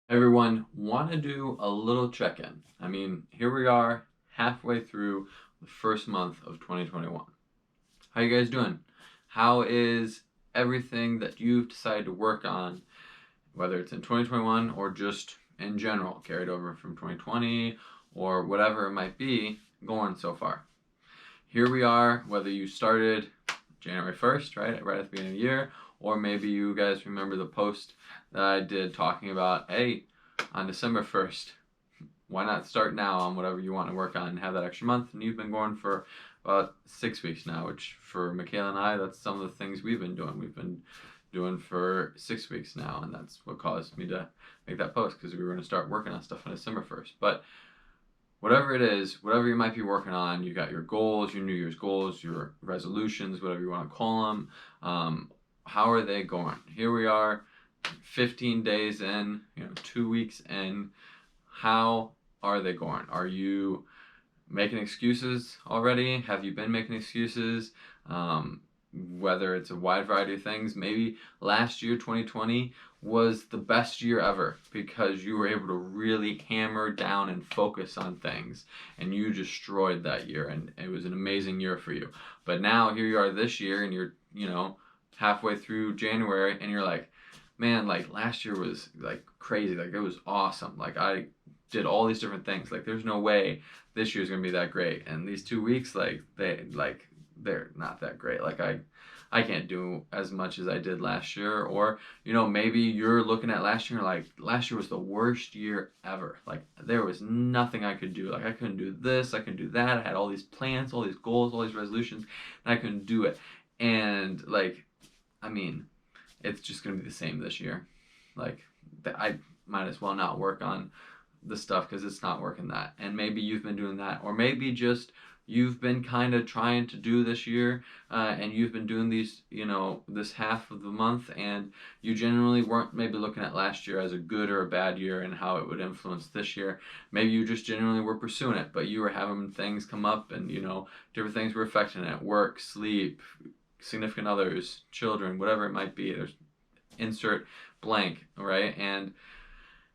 Everyone, want to do a little check-in. I mean, here we are halfway through the first month of 2021. How you guys doing? How is everything that you've decided to work on, whether it's in 2021 or just in general, carried over from 2020 or whatever it might be, going so far? Here we are, whether you started January 1st, right at the beginning of the year, or maybe you guys remember the post that I did talking about, hey, on December 1st, why not start now on whatever you want to work on and have that extra month? And you've been going for about 6 weeks now, which for Michaela and I, that's some of the things we've been doing. We've been doing for 6 weeks now, and that's what caused me to make that post, because we were going to start working on stuff on December 1st. But whatever it is, whatever you might be working on, you got your goals, your New Year's goals, your resolutions, whatever you want to call them. How are they going? Here we are, 15 days in, 2 weeks in. How are they going? Are you making excuses already? Have you been making excuses? Whether it's a wide variety of things. Maybe last year, 2020, was the best year ever because you were able to really hammer down and focus on things, and you destroyed that year, and it was an amazing year for you. But now here you are this year, and you're halfway through January, and you're like, man, like last year was like crazy, like it was awesome, like I did all these different things, like there's no way this year's gonna be that great, and these 2 weeks, they're not that great. Like I can't do as much as I did last year. Or maybe you're looking at last year like last year was the worst year ever. Like there was nothing I could do. Like I couldn't do this, I couldn't do that. I had all these plans, all these goals, all these resolutions, and I couldn't do it. And I mean, it's just gonna be the same this year. Like I might as well not work on the stuff because it's not working that. And maybe you've been doing that, or maybe just you've been kind of trying to do this year, and you've been doing these, this half of the month, and you generally weren't maybe looking at last year as a good or a bad year and how it would influence this year. Maybe you just genuinely were pursuing it, but you were having things come up, and different things were affecting it: work, sleep, significant others, children, whatever it might be. There's insert blank, right? And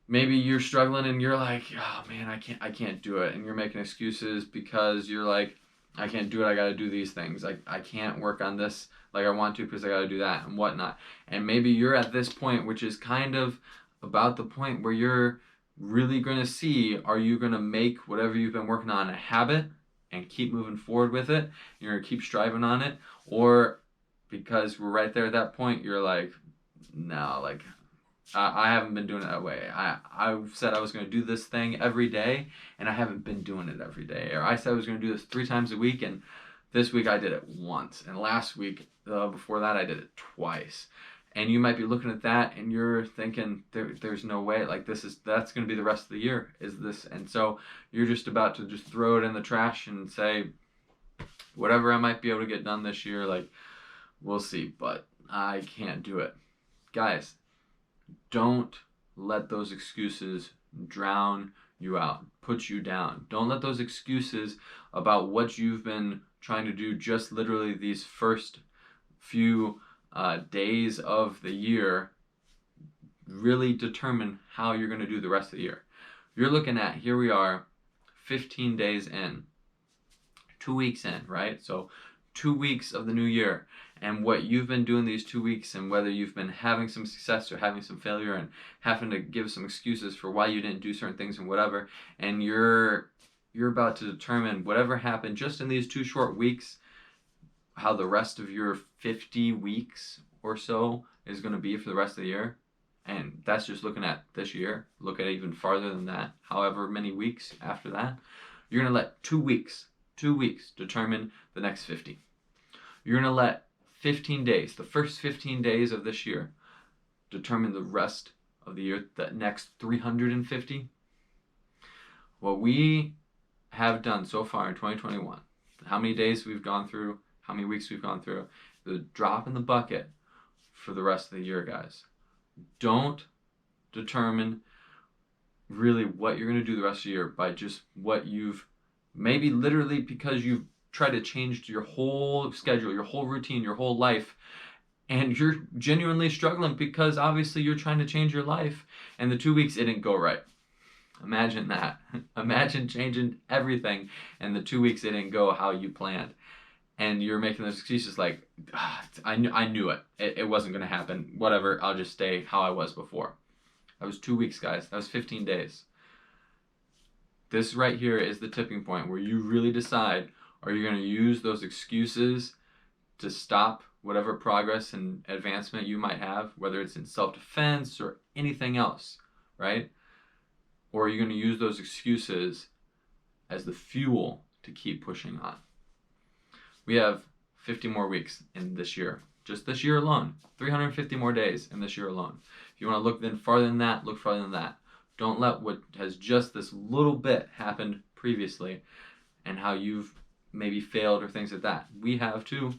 maybe you're struggling and you're like, oh man, I can't do it, and you're making excuses because you're like, I can't do it, I gotta do these things, I can't work on this like I want to because I gotta do that and whatnot. And maybe you're at this point, which is kind of about the point where you're really gonna see, are you gonna make whatever you've been working on a habit and keep moving forward with it, you're gonna keep striving on it, or because we're right there at that point, you're like, no, like I haven't been doing it that way. I said I was going to do this thing every day, and I haven't been doing it every day. Or I said I was going to do this 3 times a week, and this week I did it once. And last week, before that, I did it twice. And you might be looking at that, and you're thinking, there's no way. Like that's going to be the rest of the year. Is this? And so you're just about to just throw it in the trash and say, whatever I might be able to get done this year, like we'll see. But I can't do it, guys. Don't let those excuses drown you out, put you down. Don't let those excuses about what you've been trying to do just literally these first few days of the year really determine how you're going to do the rest of the year. You're looking at, here we are, 15 days in, 2 weeks in, right? So 2 weeks of the new year, and what you've been doing these 2 weeks, and whether you've been having some success or having some failure and having to give some excuses for why you didn't do certain things and whatever, and you're about to determine whatever happened just in these 2 short weeks, how the rest of your 50 weeks or so is going to be for the rest of the year. And that's just looking at this year. Look at even farther than that, however many weeks after that. You're going to let 2 weeks determine the next 50. You're going to let 15 days, the first 15 days of this year, determine the rest of the year, the next 350. What we have done so far in 2021, how many days we've gone through, how many weeks we've gone through, the drop in the bucket for the rest of the year, guys. Don't determine really what you're going to do the rest of the year by just what you've, maybe literally because you've tried to change your whole schedule, your whole routine, your whole life, and you're genuinely struggling because obviously you're trying to change your life, and the 2 weeks it didn't go right. Imagine that. Imagine changing everything, and the 2 weeks it didn't go how you planned. And you're making those excuses like, I knew it. It wasn't going to happen. Whatever, I'll just stay how I was before. That was 2 weeks, guys. That was 15 days. This right here is the tipping point where you really decide, are you going to use those excuses to stop whatever progress and advancement you might have, whether it's in self-defense or anything else, right? Or are you going to use those excuses as the fuel to keep pushing on? We have 50 more weeks in this year. Just this year alone. 350 more days in this year alone. If you want to look then farther than that, look farther than that. Don't let what has just this little bit happened previously and how you've maybe failed or things like that. We have to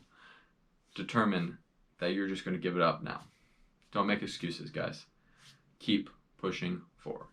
determine that you're just going to give it up now. Don't make excuses, guys. Keep pushing forward.